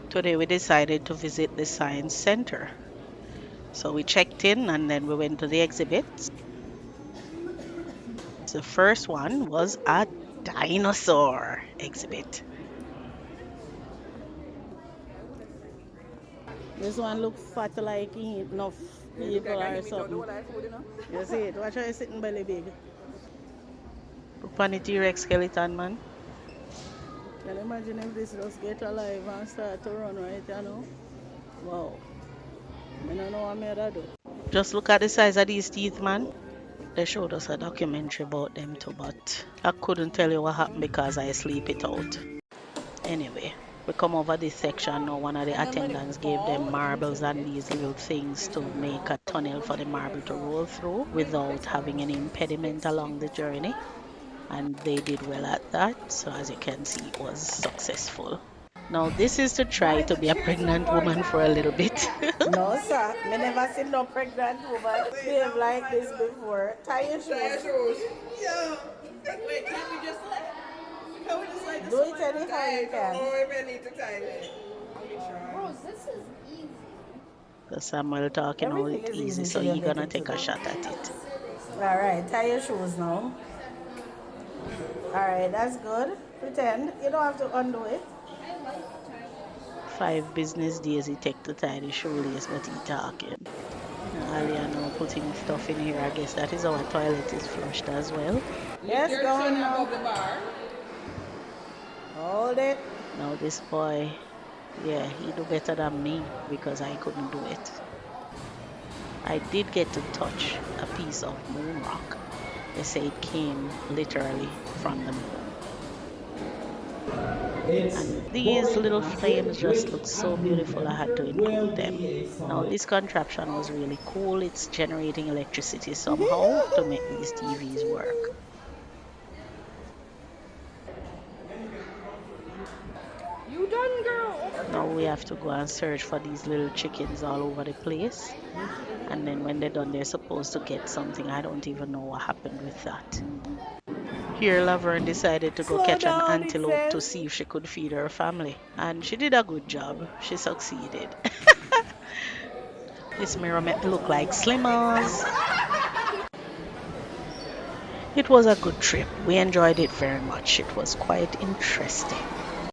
Today we decided to visit the science center. So we checked in and then we went to the exhibits. The first one was a dinosaur exhibit. This one look fat like he eat enough people or something. You see it? Watch how it's sitting belly big. Look on the T-Rex skeleton, man. Can you imagine if this just get alive and start to run right, you know? Wow. I don't know what I'm to do. Just look at the size of these teeth, man. They showed us a documentary about them too, but I couldn't tell you what happened because I sleep it out. Anyway, we come over this section now. One of the attendants gave them marbles and these little things to make a tunnel for the marble to roll through without having any impediment along the journey. And they did well at that. So as you can see, it was successful. Now this is to try to be a pregnant woman for a little bit. No, sir. Me never seen no pregnant woman behave like this before. Tie your shoes. Yeah. Wait, can we just like, can we just like this Do it one anyhow you can. or if I need to time it? Bros, this is easy. So Samuel talking all Everything is easy, easy so till you he get gonna into take a it. shot at it. Alright, tie your shoes now. Alright, that's good. Pretend. You don't have to undo it. 5 business days it take to tie the shoelace, but he talking. Alia now putting stuff in here. I guess that is our toilet is flushed as well. Yes, Your go on chin now. above the bar. Hold it. Now this boy, yeah, he do better than me because I couldn't do it. I did get to touch a piece of moon rock. They say it came literally from the moon. And these little flames just look so beautiful, I had to include them. Now this contraption was really cool. It's generating electricity somehow to make these TVs work. You done, girl? Now we have to go and search for these little chickens all over the place. And then when they're done, they're supposed to get something. I don't even know what happened with that. Here, Laverne decided to go Slow catch an down, it antelope to says. see if she could feed her family. And she did a good job. She succeeded. This mirror made me look like Slimmers. It was a good trip. We enjoyed it very much. It was quite interesting.